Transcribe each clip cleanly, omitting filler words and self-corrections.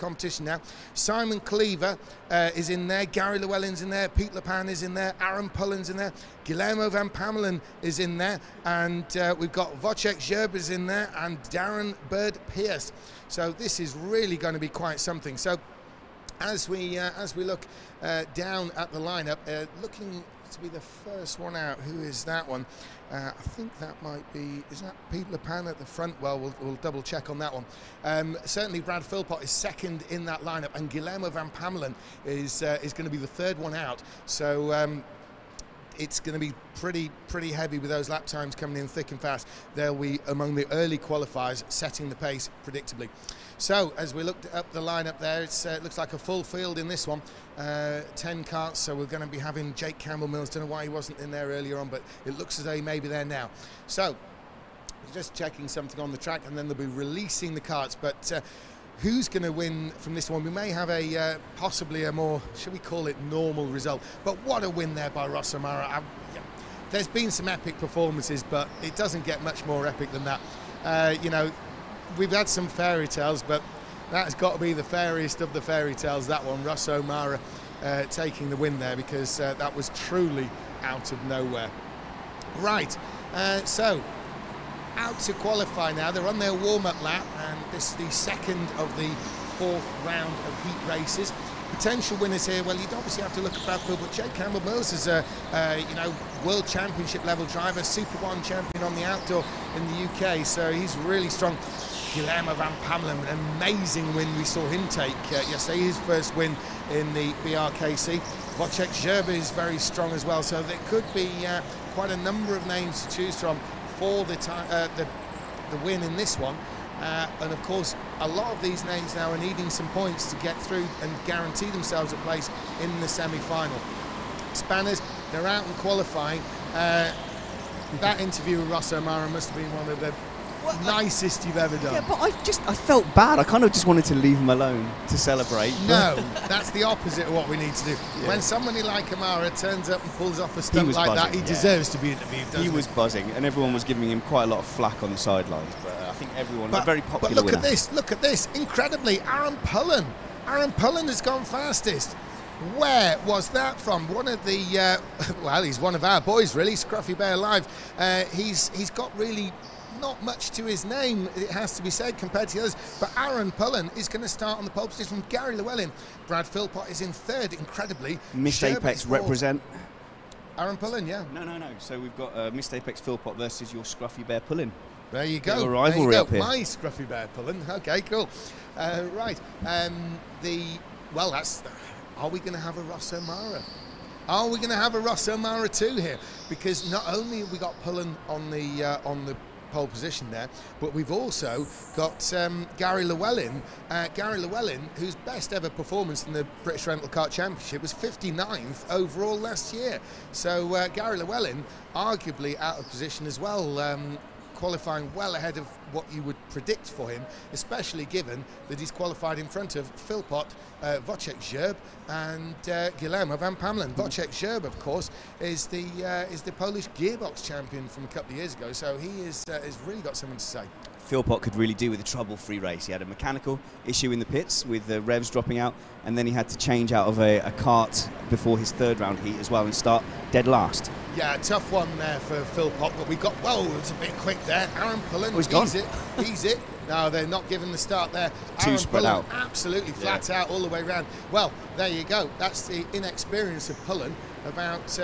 competition now. Simon Cleaver is in there, Gary Llewellyn's in there, Pete Leppan is in there, Arrom Pullan's in there, Guillermo Van Pamelen is in there, and we've got Wotjek Grzyb is in there, and Darren Pearce. So this is really going to be quite something. So as we look down at the lineup, looking to be the first one out. Who is that one? I think that might be, is that Pete Leppan at the front? Well, we'll double check on that one. Certainly Brad Philpot is second in that lineup, and Guillermo Van Pamelen is going to be the third one out. So it's going to be pretty heavy with those lap times coming in thick and fast. They'll be among the early qualifiers, setting the pace predictably. So as we looked up the lineup there, it looks like a full field in this one. 10 carts, so we're going to be having Jake Campbell-Mills. Don't know why he wasn't in there earlier on, but it looks as though he may be there now. So just checking something on the track, and then they'll be releasing the carts. But who's going to win from this one? We may have a possibly a more, should we call it, normal result. But what a win there by Ross O'Mara. There's been some epic performances, but it doesn't get much more epic than that. You know, we've had some fairy tales, but that's got to be the fairiest of the fairy tales, that one. Ross O'Mara taking the win there, because that was truly out of nowhere. Right, so out to qualify now. They're on their warm-up lap, and this is the second of the fourth round of heat races. Potential winners here, well, you'd obviously have to look at Brad Philpot. Jake Campbell-Mills is a you know, world championship level driver, Super 1 champion on the outdoor in the UK, so he's really strong. Guillermo Van Pamelen, an amazing win we saw him take yesterday, his first win in the Brkc. Wotjek Grzyb is very strong as well, so there could be quite a number of names to choose from for the win in this one. And of course, a lot of these names now are needing some points to get through and guarantee themselves a place in the semi-final. Spanners, they're out and qualifying. That interview with Ross O'Mara must have been one of the nicest you've ever done. Yeah, but I felt bad. I kind of just wanted to leave him alone to celebrate. No, that's the opposite of what we need to do. Yeah. When somebody like O'Mara turns up and pulls off a stunt like that, he deserves to be interviewed, doesn't he? He was buzzing, and everyone was giving him quite a lot of flack on the sidelines. But I think everyone was a very popular But look at this, incredibly, Arrom Pullan. Arrom Pullan has gone fastest. Where was that from? One of the, well, he's one of our boys, really, Scruffy Bear Live. He's got really not much to his name, it has to be said, compared to the others, but Arrom Pullan is going to start on the pole position from Gary Llewellyn. Brad Philpot is in third, incredibly. Missed Apex represent. Arrom Pullan, yeah. No. So we've got Missed Apex Philpot versus your Scruffy Bear Pullan. There you go. Rivalry up here. My Scruffy Bear Pullan. Okay, cool. Right. Well, that's. Are we going to have a Ross O'Mara? Are we going to have a Ross O'Mara too here? Because not only have we got Pullan on the pole position there, but we've also got Gary Llewellyn. Gary Llewellyn, whose best ever performance in the British Rental Kart Championship was 59th overall last year. So Gary Llewellyn, arguably out of position as well, qualifying well ahead of what you would predict for him, especially given that he's qualified in front of Philpot, Wotjek Grzyb and Guillermo Van Pamelen. Wotjek Grzyb, of course, is the Polish gearbox champion from a couple of years ago, so he has really got something to say. Philpot could really do with a trouble-free race. He had a mechanical issue in the pits with the revs dropping out, and then he had to change out of a kart before his third round heat as well and start dead last. Yeah, tough one there for Philpot, but we got, whoa, it's a bit quick there. Arrom Pullan, he's it. No, they're not giving the start there. Too spread out. Absolutely flat out all the way around. Well, there you go. That's the inexperience of Pullan about,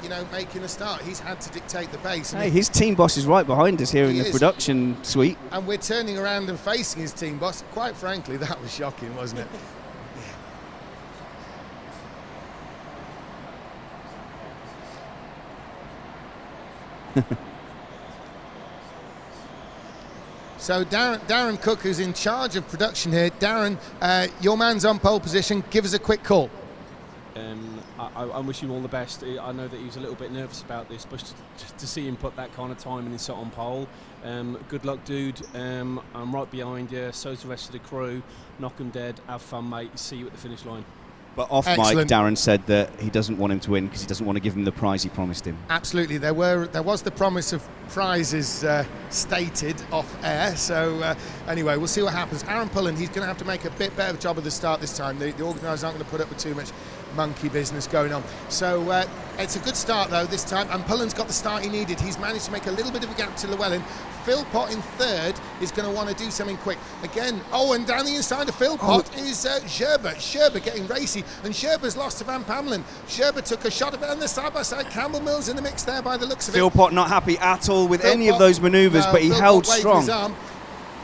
you know, making a start. He's had to dictate the pace. Hey, his team boss is right behind us here in the production suite. And we're turning around and facing his team boss. Quite frankly, that was shocking, wasn't it? So Darren Cook, who's in charge of production here. Darren, your man's on pole position. Give us a quick call. I wish him all the best. I know that he was a little bit nervous about this, but to see him put that kind of time in and sit on pole, good luck, dude. I'm right behind you. So's the rest of the crew. Knock 'em dead. Have fun, mate. See you at the finish line. But off mic, Darren said that he doesn't want him to win because he doesn't want to give him the prize he promised him. Absolutely, there was the promise of prizes stated off air. So anyway, we'll see what happens. Arrom Pullan, he's going to have to make a bit better job of the start this time. The organisers aren't going to put up with too much monkey business going on. So it's a good start though this time, and Pullen's got the start he needed. He's managed to make a little bit of a gap to Llewellyn. Philpot in third is going to want to do something quick again. Oh, and down the inside of Philpot is Grzyb. Grzyb getting racy, and Grzyb lost to Van Pamelen. Grzyb took a shot of it on the side by side. Campbell-Mills in the mix there by the looks of it. Philpot not happy at all with any of those manoeuvres, but he held strong. His arm,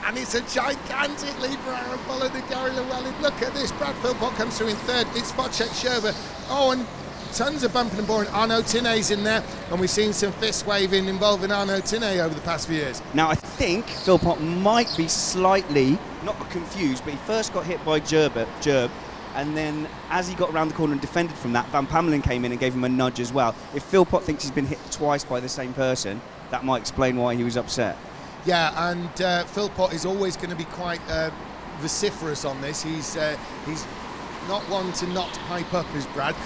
and it's a gigantic lead for Arrom Pullan and Gary Llewellyn. Look at this. Brad Philpot comes through in third. It's Wotjek Grzyb. Oh, and tons of bumping and boring. Arnaud Tinet's in there, and we've seen some fist waving involving Arnaud Tinet over the past few years. Now, I think Philpot might be slightly, not confused, but he first got hit by Grzyb, and then as he got around the corner and defended from that, Van Pamelen came in and gave him a nudge as well. If Philpot thinks he's been hit twice by the same person, that might explain why he was upset. Yeah, and Philpot is always going to be quite vociferous on this. He's not one to not pipe up as Brad.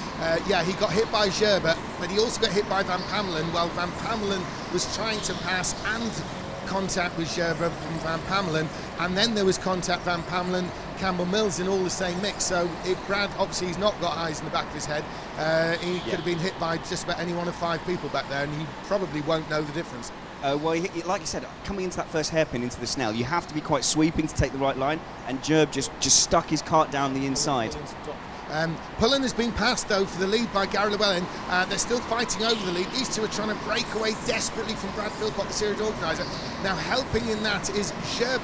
Yeah, he got hit by Grzyb, but he also got hit by Van Pamelen while Van Pamelen was trying to pass and contact with Grzyb from Van Pamelen, and then there was contact Van Pamelen, Campbell-Mills in all the same mix. So if Brad, obviously he's not got eyes in the back of his head, he could have been hit by just about any one of 5 people back there, and he probably won't know the difference. Well, like you said, coming into that first hairpin into the Snell, you have to be quite sweeping to take the right line, and Grzyb just stuck his cart down the inside. Pullan has been passed though for the lead by Gary Llewellyn. They're still fighting over the lead. These two are trying to break away desperately from Brad Philpot, the series organiser. Now helping in that is Grzyb,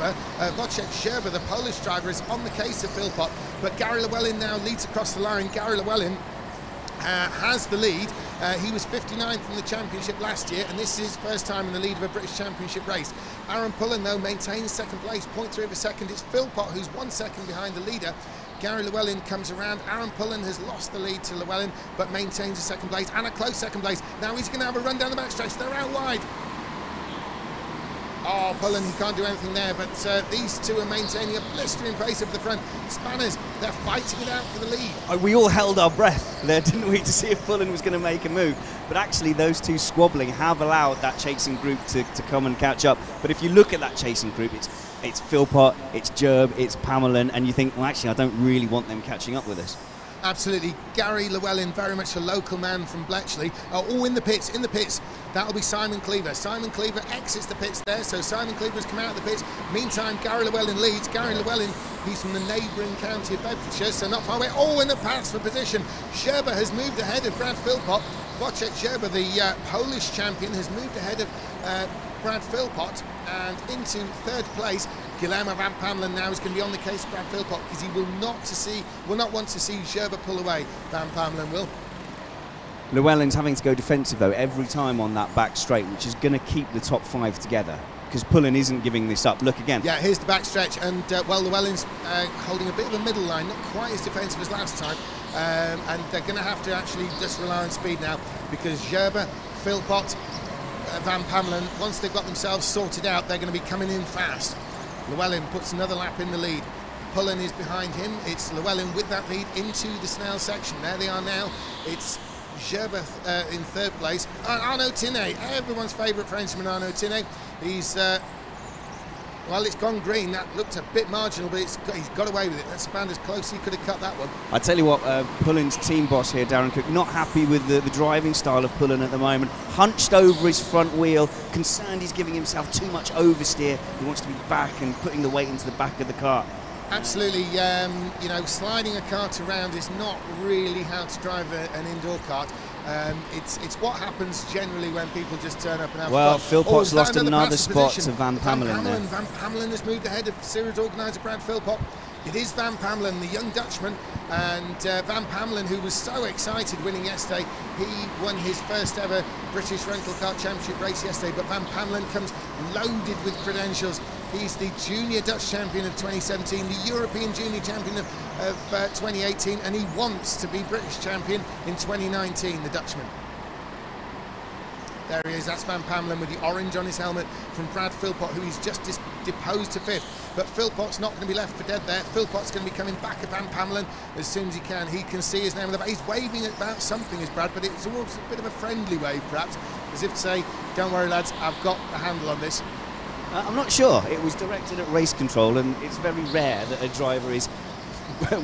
Wotjek Grzyb, the Polish driver, is on the case of Philpot, but Gary Llewellyn now leads across the line. Gary Llewellyn has the lead. He was 59th in the championship last year, and this is his first time in the lead of a British Championship race. Arrom Pullan though maintains second place, 0.3 of a second. It's Philpot who's 1 second behind the leader. Gary Llewellyn comes around. Arrom Pullan has lost the lead to Llewellyn, but maintains a second place, and a close second place. Now he's going to have a run down the backstretch. They're out wide. Oh, Pullan, he can't do anything there, but these two are maintaining a blistering pace up the front. Spanners, they're fighting it out for the lead. We all held our breath there, didn't we, to see if Pullan was going to make a move. But actually, those two squabbling have allowed that chasing group to come and catch up. But if you look at that chasing group, it's Philpot, it's Grzyb, it's Pamelen, and you think, well, actually, I don't really want them catching up with us. Absolutely. Gary Llewellyn, very much a local man from Bletchley. Oh, in the pits. That'll be Simon Cleaver. Simon Cleaver exits the pits there, so Simon Cleaver has come out of the pits. Meantime, Gary Llewellyn leads. Gary Llewellyn, he's from the neighbouring county of Bedfordshire, so not far away. Oh, in the pass for position. Grzyb has moved ahead of Brad Philpot. Wotjek Grzyb, the Polish champion, has moved ahead of Brad Philpot and into third place. Guillermo Van Pamelen now is going to be on the case of Brad Philpot because he will not want to see Grzyb pull away. Van Pamelen will. Llewellyn's having to go defensive though every time on that back straight, which is going to keep the top 5 together because Pullan isn't giving this up. Look again. Yeah, here's the back stretch, and well, Llewellyn's holding a bit of a middle line, not quite as defensive as last time, and they're going to have to actually just rely on speed now because Grzyb, Philpot, Van Pamelen, once they've got themselves sorted out, they're going to be coming in fast. Llewellyn puts another lap in the lead. Pullan is behind him. It's Llewellyn with that lead into the Snell section. There they are now. It's Grzyb in third place. Arnaud Tinet, everyone's favourite Frenchman, Arnaud Tinet. He's well, it's gone green. That looked a bit marginal, but he's got away with it. That span as close, he could have cut that one. I tell you what, Pullan's team boss here, Darren Cook, not happy with the driving style of Pullan at the moment. Hunched over his front wheel, concerned he's giving himself too much oversteer. He wants to be back and putting the weight into the back of the car. Absolutely, you know, sliding a cart around is not really how to drive an indoor kart. It's what happens generally when people just turn up and have fun. Philpot's lost another spot position to Van Pamelen there. Van Pamelen has moved ahead of series organiser Brad Philpot. It is Van Pamelen, the young Dutchman, and Van Pamelen, who was so excited winning yesterday. He won his first ever British Rental Car Championship race yesterday, but Van Pamelen comes loaded with credentials. He's the Junior Dutch Champion of 2017, the European Junior Champion of 2018, and he wants to be British Champion in 2019, the Dutchman. There he is, that's Van Pamelen with the orange on his helmet from Brad Philpot, who he's just deposed to 5th. But Philpot's not going to be left for dead there. Philpot's going to be coming back at Van Pamelen as soon as he can. He can see his name on the back. He's waving about something, is Brad, but it's almost a bit of a friendly wave, perhaps, as if to say, don't worry, lads, I've got a handle on this. I'm not sure. It was directed at race control, and it's very rare that a driver is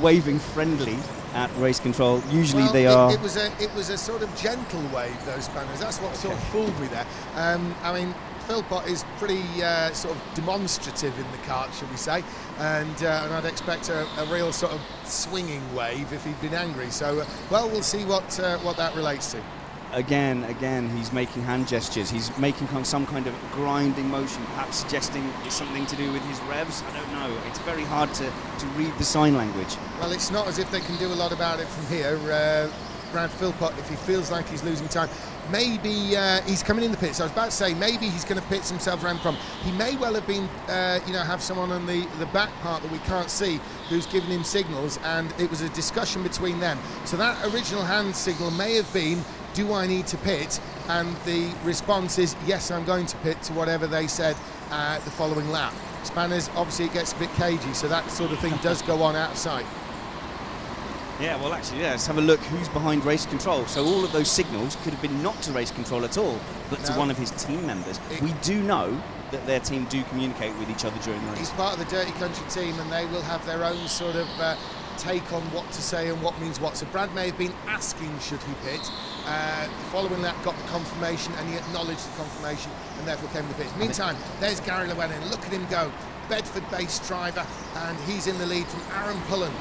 waving friendly at race control. Usually they are. It was a sort of gentle wave, those spanners. That's what sort of fooled me there. I mean, Philpot is pretty sort of demonstrative in the kart, shall we say, and I'd expect a real sort of swinging wave if he'd been angry. So, well, we'll see what that relates to. Again, he's making hand gestures. He's making some kind of grinding motion, perhaps suggesting it's something to do with his revs. I don't know. It's very hard to read the sign language. Well, it's not as if they can do a lot about it from here. Brad Philpot, if he feels like he's losing time, maybe he's coming in the pits. I was about to say maybe he's going to pit himself around from. He may well have been, have someone on the back part that we can't see who's giving him signals, and it was a discussion between them. So that original hand signal may have been, do I need to pit? And the response is, yes, I'm going to pit, to whatever they said the following lap. Spanners, obviously it gets a bit cagey, so that sort of thing does go on outside. Yeah, well, actually, let's have a look who's behind race control. So all of those signals could have been not to race control at all, but to one of his team members. We do know that their team do communicate with each other during the race. He's part of the Dirty Country team, and they will have their own sort of take on what to say and what means what. So Brad may have been asking should he pit. Following that, got the confirmation, and he acknowledged the confirmation, and therefore came to the pits. Meantime, there's Gary Llewellyn. Look at him go. Bedford-based driver, and he's in the lead from Arrom Pullan.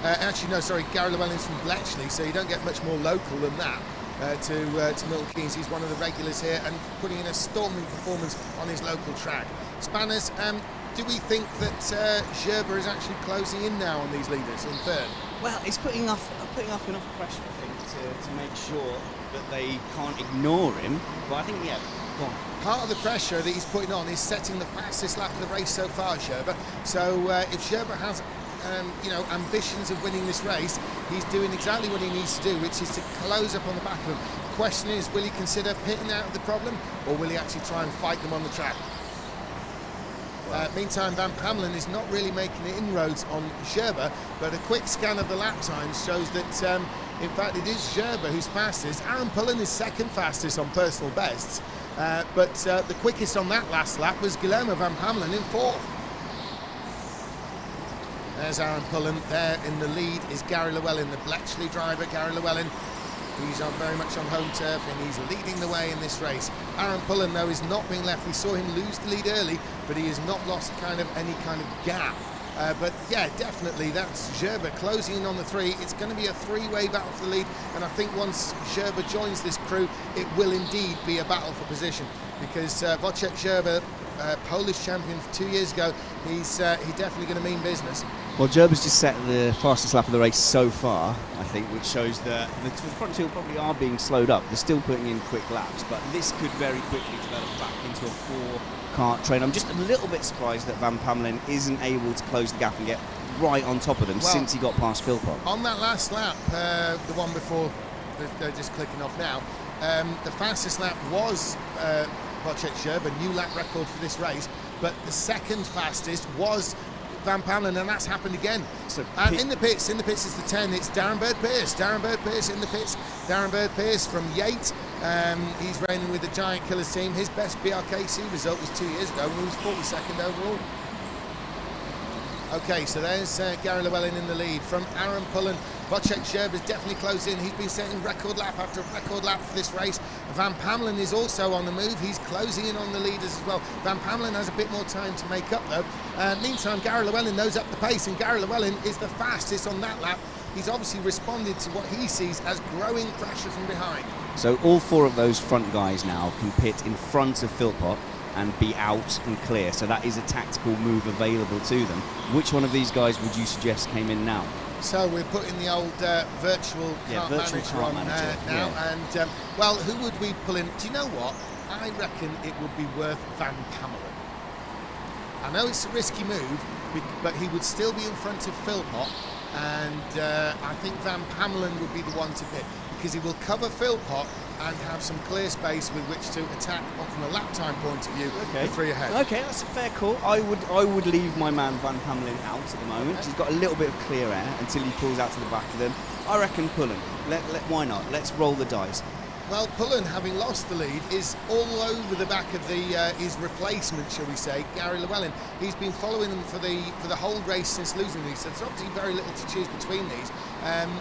Actually, no, sorry, Gary Llewellyn's from Bletchley, so you don't get much more local than that to Milton Keynes. He's one of the regulars here and putting in a storming performance on his local track. Spanners, do we think that Grzyb is actually closing in now on these leaders in 3rd? Well, he's putting enough pressure, I think, to make sure that they can't ignore him. But I think, yeah, go on. Part of the pressure that he's putting on is setting the fastest lap of the race so far, Grzyb. So if Grzyb has ambitions of winning this race, he's doing exactly what he needs to do, which is to close up on the back of them. The question is, will he consider pitting out of the problem, or will he actually try and fight them on the track? Meantime, Van Pamelen is not really making inroads on Grzyb, but a quick scan of the lap times shows that, in fact, it is Grzyb who's fastest. Arrom Pullan is 2nd fastest on personal bests, but the quickest on that last lap was Guillermo Van Pamelen in 4th. There's Arrom Pullan. There in the lead is Gary Llewellyn, the Bletchley driver. Gary Llewellyn, he's very much on home turf, and he's leading the way in this race. Arrom Pullan, though, is not being left. We saw him lose the lead early, but he has not lost any kind of gap. But yeah, definitely, that's Grzyb closing in on the 3. It's going to be a 3-way battle for the lead, and I think once Grzyb joins this crew, it will indeed be a battle for position, because Wotjek Grzyb, Polish champion 2 years ago, he's definitely going to mean business. Well, Grzyb has just set the fastest lap of the race so far, I think, which shows that the front two probably are being slowed up. They're still putting in quick laps, but this could very quickly develop back into a 4-kart train. I'm just a little bit surprised that Van Pamelen isn't able to close the gap and get right on top of them since he got past Philpot. On that last lap, the one before, they're just clicking off now, the fastest lap was Wotjek Grzyb, a new lap record for this race, but the 2nd fastest was Van Pamelen, and that's happened again. So in the pits is the 10. It's Darren Pearce. Darren Pearce in the pits. Darren Pearce from Yate. He's reigning with the Giant Killers team. His best BRKC result was 2 years ago when he was 42nd overall. Okay, so there's Gary Llewellyn in the lead from Arrom Pullan. Wotjek Grzyb is definitely close in. He's been setting record lap after record lap for this race. Van Pamelen is also on the move. He's closing in on the leaders as well. Van Pamelen has a bit more time to make up though. Meantime, Gary Llewellyn knows up the pace, and Gary Llewellyn is the fastest on that lap. He's obviously responded to what he sees as growing pressure from behind. So all 4 of those front guys now can pit in front of Philpot and be out and clear, so that is a tactical move available to them. Which one of these guys would you suggest came in now? So we're putting the old virtual kart manager on now, and well, who would we pull in? Do you know what? I reckon it would be worth Van Pamelen. I know it's a risky move, but he would still be in front of Philpot, and I think Van Pamelen would be the one to pick, because he will cover Philpot and have some clear space with which to attack from a lap time point of view. Okay. The three ahead. Okay, that's a fair call. I would leave my man Van Pamelen out at the moment. He's got a little bit of clear air until he pulls out to the back of them. I reckon Pullan. Why not? Let's roll the dice. Well, Pullan, having lost the lead, is all over the back of his replacement, shall we say, Gary Llewellyn. He's been following them for the whole race since losing these, so there's obviously very little to choose between these.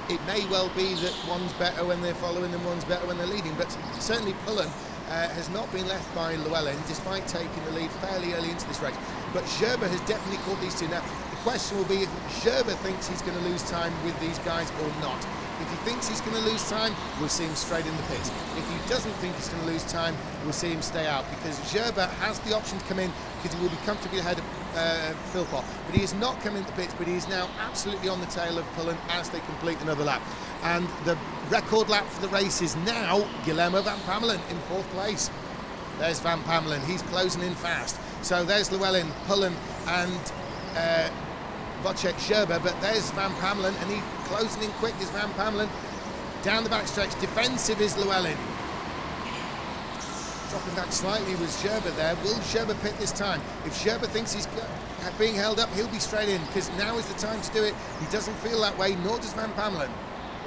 It may well be that one's better when they're following and one's better when they're leading, but certainly Pullan has not been left by Llewellyn, despite taking the lead fairly early into this race. But Grzyb has definitely caught these two. Now, the question will be if Grzyb thinks he's going to lose time with these guys or not. If he thinks he's going to lose time, we'll see him straight in the pits. If he doesn't think he's going to lose time, we'll see him stay out, because Grzyb has the option to come in because he will be comfortably ahead of Philpot. But he is not coming into the pits, but he is now absolutely on the tail of Pullan as they complete another lap. And the record lap for the race is now Guillermo Van Pamelen in 4th place. There's Van Pamelen, he's closing in fast. So there's Llewellyn, Pullan and Wotjek Grzyb, but there's Van Pamelen, and he's closing in quick is Van Pamelen. Down the backstretch, defensive is Llewellyn. Dropping back slightly was Grzyb there. Will Grzyb pit this time? If Grzyb thinks he's being held up, he'll be straight in, because now is the time to do it. He doesn't feel that way, nor does Van Pamelen.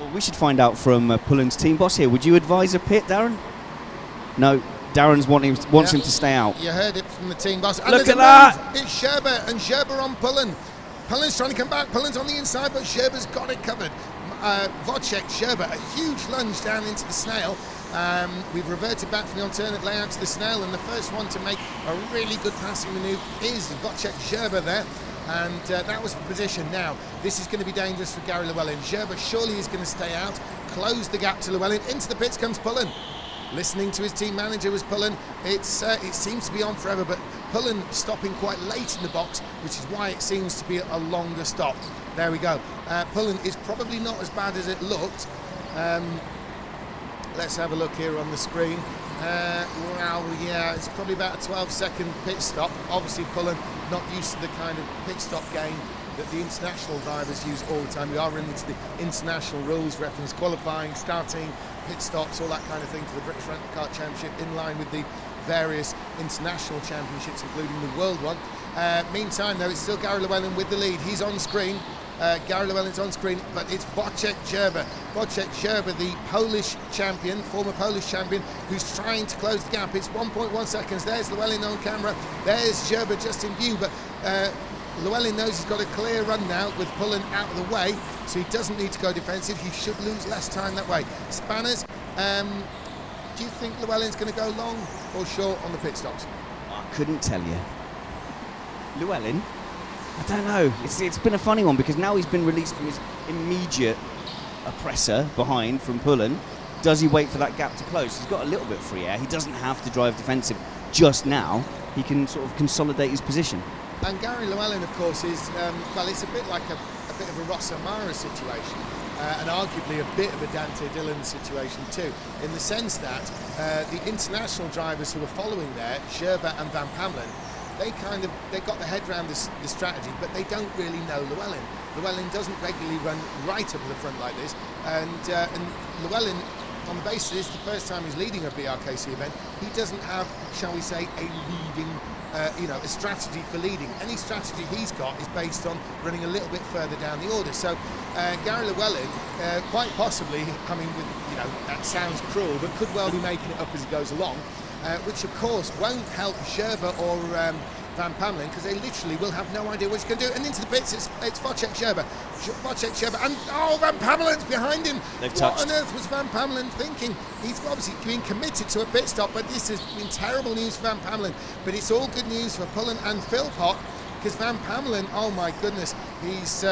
Well, we should find out from Pullan's team boss here. Would you advise a pit, Darren? No. Darren's wants him to stay out. You heard it from the team boss. And look at that! It's Grzyb, and Grzyb on Pullan. Pullan's trying to come back. Pullan's on the inside, but Grzyb's got it covered. Wotjek Grzyb, a huge lunge down into the snail. We've reverted back from the alternate layout to the snail, and the first one to make a really good passing manoeuvre is Wotjek Grzyb there. And that was the position. Now, this is going to be dangerous for Gary Llewellyn. Grzyb surely is going to stay out, close the gap to Llewellyn. Into the pits comes Pullan. Listening to his team manager was Pullan. It seems to be on forever, but Pullan stopping quite late in the box, which is why it seems to be a longer stop. There we go. Pullan is probably not as bad as it looked. Let's have a look here on the screen. Well, yeah, it's probably about a 12-second pit stop. Obviously, Pullan not used to the kind of pit stop game that the international drivers use all the time. We are running into the international rules, reference qualifying, starting, pit stops, all that kind of thing for the British Rent Car Championship, in line with the various international championships, including the world one. Meantime, though, it's still Gary Llewellyn with the lead. He's on screen. Gary Llewellyn's on screen, but it's Wotjek Grzyb. Wotjek Grzyb, the Polish champion, former Polish champion, who's trying to close the gap. It's 1.1 seconds. There's Llewellyn on camera. There's Grzyb just in view, but Llewellyn knows he's got a clear run now with Pullan out of the way, so he doesn't need to go defensive. He should lose less time that way. Spanners, do you think Llewellyn's going to go long or short on the pit stops? I couldn't tell you. Llewellyn? I don't know. It's been a funny one, because now he's been released from his immediate oppressor behind from Pullan. Does he wait for that gap to close? He's got a little bit of free air. He doesn't have to drive defensive just now. He can sort of consolidate his position. And Gary Llewellyn, of course, is, well, it's a bit like a bit of a Ross O'Mara situation, and arguably a bit of a Dante Dillon situation too, in the sense that the international drivers who are following there, Grzyb and Van Pamelen, they got their head around the strategy, but they don't really know Llewellyn. Llewellyn doesn't regularly run right up to the front like this, and Llewellyn, on the basis it's the first time he's leading a BRKC event, he doesn't have, shall we say, a leading, a strategy for leading. Any strategy he's got is based on running a little bit further down the order. So Gary Llewellyn, quite possibly, I mean, that sounds cruel, but could well be making it up as he goes along, which of course won't help Grzyb or Van Pamelen, because they literally will have no idea what he's going to do. And into the pits, it's Wotjek Grzyb. Wotjek Grzyb, and Van Pamelen's behind him. They've touched. What on earth was Van Pamelen thinking? He's obviously been committed to a pit stop, but this has been terrible news for Van Pamelen. But it's all good news for Pullan and Philpot, because Van Pamelen, oh my goodness, he's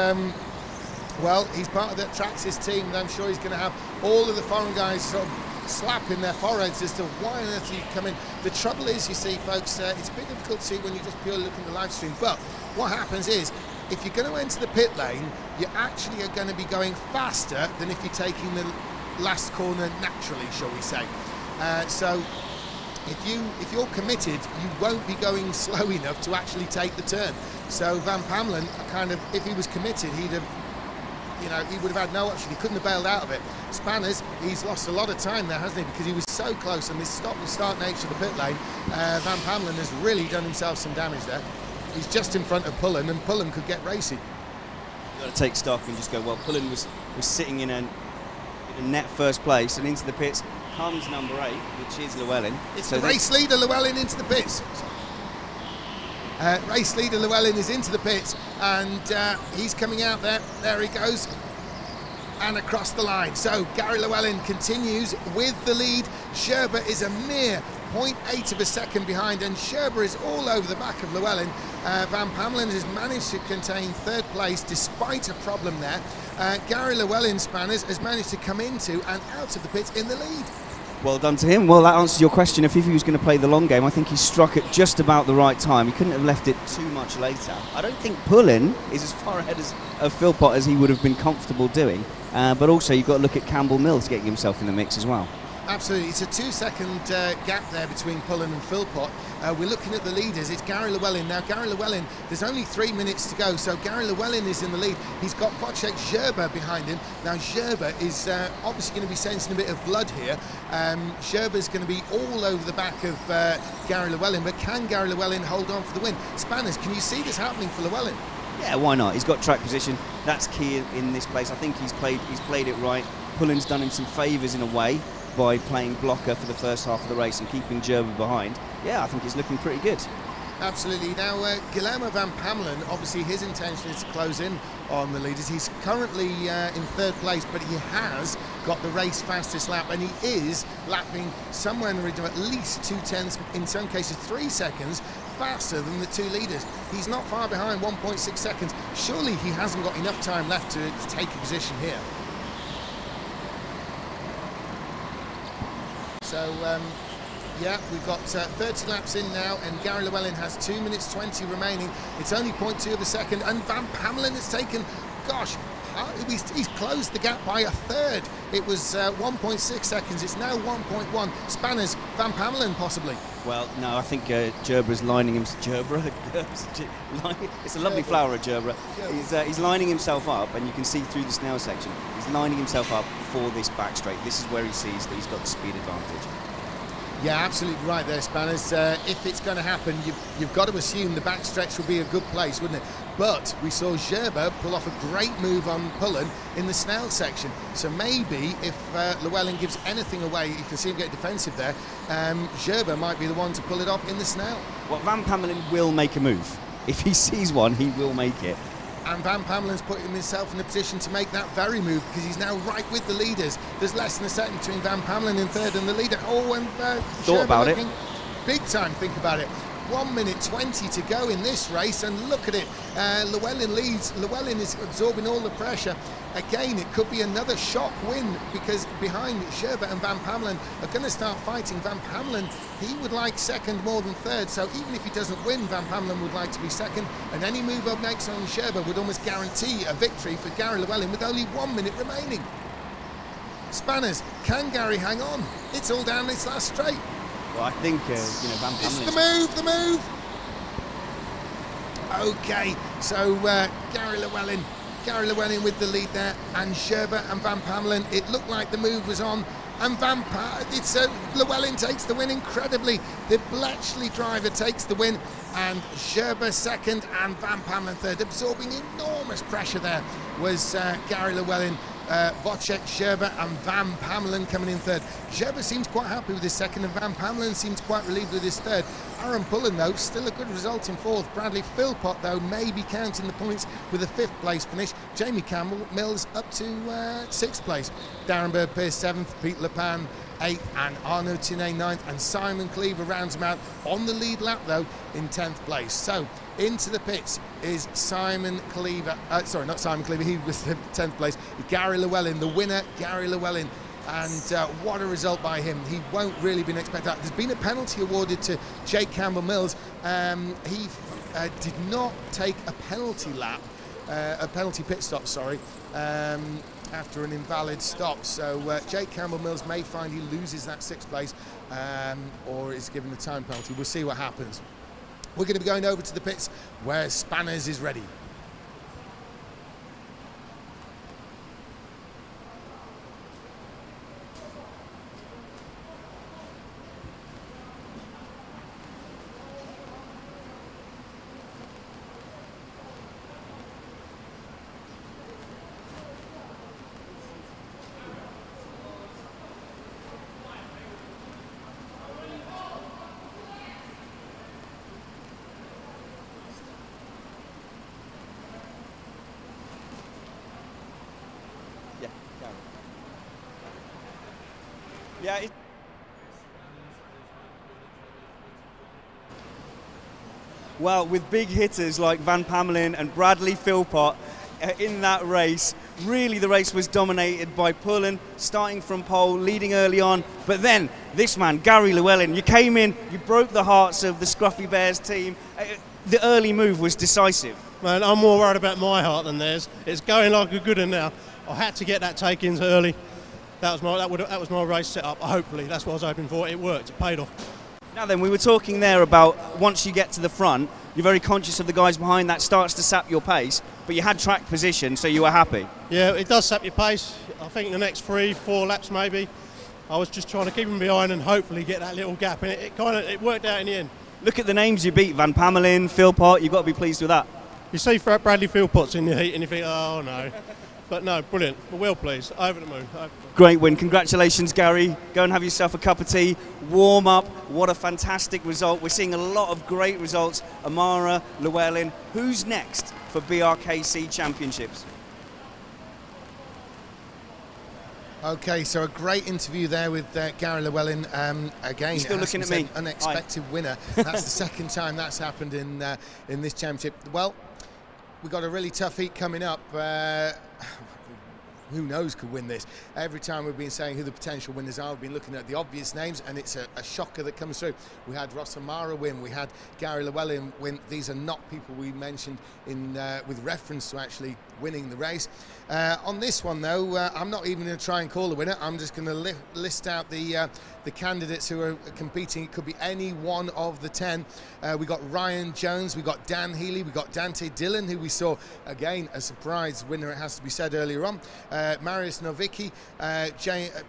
well, he's part of the Traxxas team, and I'm sure he's going to have all of the foreign guys sort of slapping their foreheads as to why on earth you come in. The trouble is, you see, folks, it's a bit difficult to see when you just purely look at the live stream, but what happens is, if you're going to enter the pit lane, you actually are going to be going faster than if you're taking the last corner naturally, shall we say. So if you're committed, you won't be going slow enough to actually take the turn. So Van Pamelen, kind of, if he was committed, he'd have you know, he would have had no option. He couldn't have bailed out of it. Spanners, he's lost a lot of time there, hasn't he? Because he was so close, and this stop-and-start nature of the pit lane, Van Pamelen has really done himself some damage there. He's just in front of Pullan, and Pullan could get racy. You've got to take stock and just go, well, Pullan was sitting in a net first place, and into the pits comes number 8, which is Llewellyn. It's so the race leader, Llewellyn, into the pits. Race leader Llewellyn is into the pits, and he's coming out there. There he goes, and across the line. So Gary Llewellyn continues with the lead. Grzyb is a mere 0.8 of a second behind, and Grzyb is all over the back of Llewellyn. Van Pamelen has managed to contain third place despite a problem there. Gary Llewellyn, Spanners, has managed to come into and out of the pits in the lead. Well done to him. Well, that answers your question. If he was going to play the long game, I think he struck at just about the right time. He couldn't have left it too much later. I don't think Pullan is as far ahead of Philpot as he would have been comfortable doing. But also, you've got to look at Campbell-Mills getting himself in the mix as well. Absolutely, it's a 2-second gap there between Pullan and Philpot. We're looking at the leaders. It's Gary Llewellyn. Now, Gary Llewellyn, there's only 3 minutes to go, so Gary Llewellyn is in the lead. He's got Wotjek Grzyb behind him. Now, Grzyb is obviously going to be sensing a bit of blood here. Grzyb is going to be all over the back of Gary Llewellyn, but can Gary Llewellyn hold on for the win? Spanners, can you see this happening for Llewellyn? Yeah, why not? He's got track position. That's key in this place. I think he's played it right. Pullan's done him some favours in a way by playing blocker for the first half of the race and keeping Grzyb behind. Yeah, I think he's looking pretty good. Absolutely. Now, Guillermo Van Pamelen, obviously his intention is to close in on the leaders. He's currently in third place, but he has got the race fastest lap, and he is lapping somewhere in the region of at least 2/10, in some cases 3 seconds, faster than the 2 leaders. He's not far behind, 1.6 seconds. Surely he hasn't got enough time left to take a position here. So, yeah, we've got 30 laps in now, and Gary Llewellyn has 2 minutes 20 remaining. It's only 0.2 of a second, and Van Pamelen has taken, gosh, he's closed the gap by a third. It was 1.6 seconds, it's now 1.1. Spanners, Van Pamelen possibly. Well, no, I think Gerbra's lining him. It's a lovely flower, Gerbra. He's lining himself up, and you can see through the snail section. He's lining himself up for this back straight. This is where he sees that he's got the speed advantage. Yeah, absolutely right there, Spanners. If it's going to happen, you've got to assume the backstretch will be a good place, wouldn't it? But we saw Grzyb pull off a great move on Pullan in the snail section. So maybe if Llewellyn gives anything away, you can see him get defensive there, Grzyb might be the one to pull it off in the snail. Well, Van Pamelen will make a move. If he sees one, he will make it. And Van Pamelen's putting himself in a position to make that very move, because he's now right with the leaders. There's less than a second between Van Pamelen in third and the leader. Oh, and thought about it. Big time, think about it. 1 minute 20 to go in this race, and look at it. Llewellyn leads. Llewellyn is absorbing all the pressure. Again, it could be another shock win, because behind Grzyb and Van Pamelen are going to start fighting. Van Pamelen, he would like second more than third, so even if he doesn't win, Van Pamelen would like to be second, and any move up makes on Grzyb would almost guarantee a victory for Gary Llewellyn with only 1 minute remaining. Spanners, can Gary hang on? It's all down this last straight. Well, I think Van Pamelen. It's the move. Okay, so Gary Llewellyn with the lead there, and Grzyb and Van Pamelen. It looked like the move was on, and Llewellyn takes the win incredibly. The Bletchley driver takes the win, and Grzyb second and Van Pamelen third. Absorbing enormous pressure there was Gary Llewellyn. Wotjek Grzyb and Van Pamelen coming in third. Grzyb seems quite happy with his second, and Van Pamelen seems quite relieved with his third. Arrom Pullan, though, still a good result in fourth. Bradley Philpot, though, may be counting the points with a 5th place finish. Jamie Campbell-Mills up to 6th place. Darren Pearce 7th, Pete Leppan 8th, and Arnaud Tinet 9th, and Simon Cleaver rounds him out on the lead lap, though, in 10th place. So into the pits is Simon Cleaver. Sorry, not Simon Cleaver, he was the 10th place. Gary Llewellyn, the winner, Gary Llewellyn. And what a result by him. He won't really be expected that. There's been a penalty awarded to Jake Campbell-Mills. He did not take a penalty lap, a penalty pit stop, sorry, after an invalid stop. So Jake Campbell-Mills may find he loses that 6th place or is given a time penalty. We'll see what happens. We're going to be going over to the pits where Spanners is ready. Yeah. Well, with big hitters like Van Pamelen and Bradley Philpot in that race, really the race was dominated by Pullan, starting from pole, leading early on. But then this man, Gary Llewellyn, you came in, you broke the hearts of the Scruffy Bears team. The early move was decisive. Man, I'm more worried about my heart than theirs. It's going like a good one now. I had to get that take-ins early. That was my race set up. Hopefully, that's what I was hoping for. It worked. It paid off. Now then, we were talking there about once you get to the front, you're very conscious of the guys behind. That starts to sap your pace, but you had track position, so you were happy. Yeah, it does sap your pace. I think the next 3-4 laps maybe, I was just trying to keep them behind and hopefully get that little gap, and it worked out in the end. Look at the names you beat: Van Pamelen, Philpot. You've got to be pleased with that. You see Bradley Philpot's in the heat and you think, oh no. But no, brilliant. We're well pleased. Over the moon. Great win. Congratulations, Gary. Go and have yourself a cup of tea. Warm up. What a fantastic result. We're seeing a lot of great results. Amara, Llewellyn. Who's next for BRKC Championships? Okay, so a great interview there with Gary Llewellyn. Again, You're still looking at me. Unexpected winner. That's the second time that's happened in this championship. Well, we've got a really tough heat coming up. Who knows could win this? Every time we've been saying who the potential winners are, we've been looking at the obvious names, and it's a shocker that comes through. We had Ross Amara win, we had Gary Llewellyn win. These are not people we mentioned in with reference to actually winning the race. On this one though, I'm not even going to try and call the winner. I'm just going to list out the candidates who are competing. It could be any one of the 10. We got Ryan Jones, we got Dan Healy, we got Dante Dillon, who we saw again a surprise winner, it has to be said, earlier on. Marius Novicki,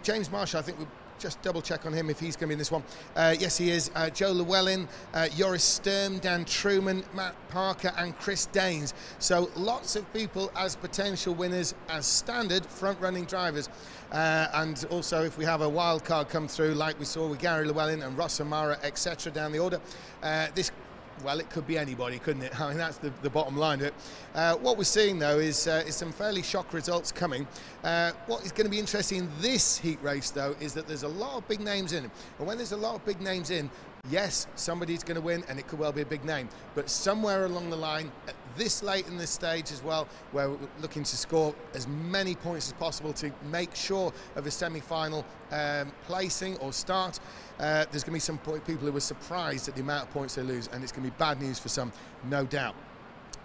James Marshall, I think we'll just double check on him if he's going to be in this one. Yes, he is. Joe Llewellyn, Joris Sturm, Dan Truman, Matt Parker and Chris Daines. So lots of people as potential winners as standard front-running drivers. And also if we have a wild card come through like we saw with Gary Llewellyn and Ross Amara, etc. down the order, well, it could be anybody, couldn't it? I mean, that's the bottom line of it. What we're seeing, though, is some fairly shock results coming. What is going to be interesting in this heat race, though, is that there's a lot of big names in it. And when there's a lot of big names in, yes, somebody's going to win, and it could well be a big name. But somewhere along the line, at this late in the stage as well, where we're looking to score as many points as possible to make sure of a semi-final placing or start, there's going to be some people who are surprised at the amount of points they lose, and it's going to be bad news for some, no doubt.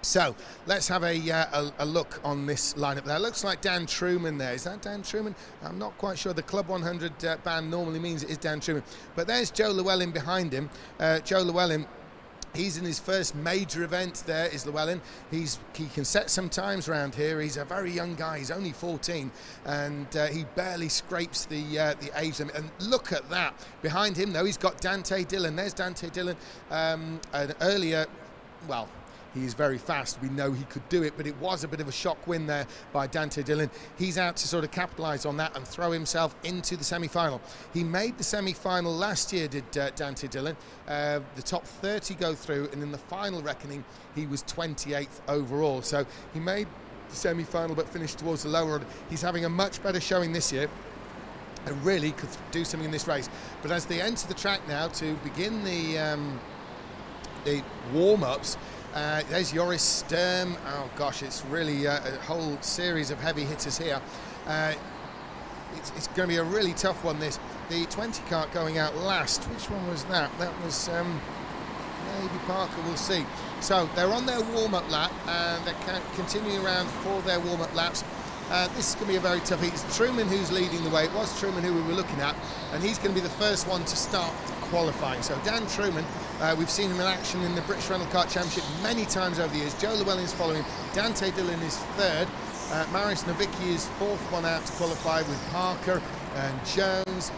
So let's have a look on this lineup there. Looks like Dan Truman there. Is that Dan Truman? I'm not quite sure. The Club 100 band normally means it is Dan Truman. But there's Joe Llewellyn behind him. Joe Llewellyn, he's in his first major event there, is Llewellyn. He can set some times around here. He's a very young guy. He's only 14, and he barely scrapes the age limit. And look at that. Behind him, though, he's got Dante Dillon. There's Dante Dillon. An earlier, well, he is very fast. We know he could do it, but it was a bit of a shock win there by Dante Dillon. He's out to sort of capitalise on that and throw himself into the semi-final. He made the semi-final last year, did Dante Dillon. The top 30 go through, and in the final reckoning, he was 28th overall. So he made the semi-final but finished towards the lower order. He's having a much better showing this year and really could do something in this race. But as they enter the track now to begin the warm-ups, there's Joris Sturm. Oh gosh, it's really a whole series of heavy hitters here. It's going to be a really tough one, this. The 20 kart going out last. Which one was that? That was maybe Parker, we'll see. So they're on their warm-up lap, and they're continuing around for their warm-up laps. This is going to be a very tough heat. It's Truman who's leading the way. It was Truman who we were looking at, and he's going to be the first one to start qualifying. So Dan Truman, we've seen him in action in the British Rental Kart Championship many times over the years. Joe Llewellyn is following. Dante Dillon is third. Marius Novicki is fourth one out to qualify with Parker and Jones.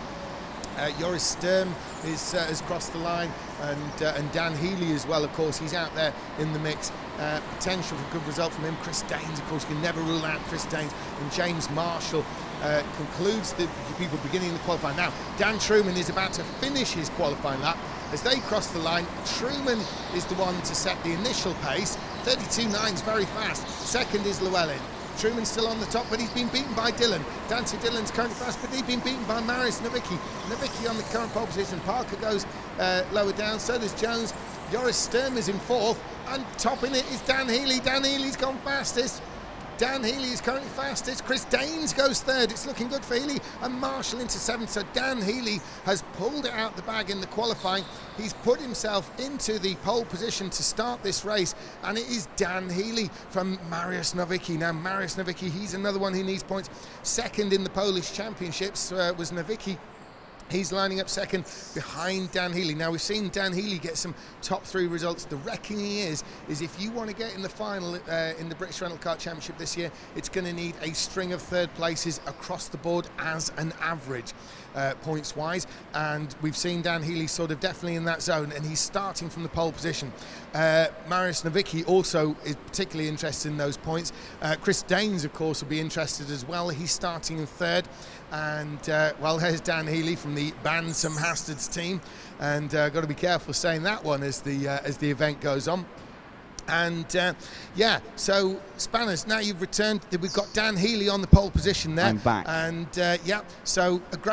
Joris Sturm has crossed the line, and Dan Healy as well, of course, he's out there in the mix. Potential for good result from him. Chris Daines, of course, you can never rule out Chris Daines. And James Marshall concludes the people beginning the qualifying. Now, Dan Truman is about to finish his qualifying lap. As they cross the line, Truman is the one to set the initial pace. 32.9 is very fast. Second is Llewellyn. Truman's still on the top, but he's been beaten by Dylan. Dante Dillon's currently fast, but he's been beaten by Marius Nowicki. Nowicki on the current pole position. Parker goes lower down, so does Jones. Joris Sturm is in fourth, and topping it is Dan Healy. Dan Healy's gone fastest. Dan Healy is currently fastest. Chris Daines goes third. It's looking good for Healy, and Marshall into seventh. So Dan Healy has pulled it out the bag in the qualifying. He's put himself into the pole position to start this race, and it is Dan Healy from Marius Nowicki. Now, Marius Nowicki, he's another one who needs points. Second in the Polish Championships was Nowicki. He's lining up second behind Dan Healy. Now, we've seen Dan Healy get some top three results. The reckoning is if you want to get in the final in the British Rental Car Championship this year, it's going to need a string of third places across the board as an average, points-wise. And we've seen Dan Healy sort of definitely in that zone, and he's starting from the pole position. Marius Nowicki also is particularly interested in those points. Chris Daines, of course, will be interested as well. He's starting in third. And well, there's Dan Healy from the Bantam Hastards team, and got to be careful saying that one as the event goes on. And yeah, so Spanners, now you've returned. We've got Dan Healy on the pole position there. I'm back. And yeah, so a great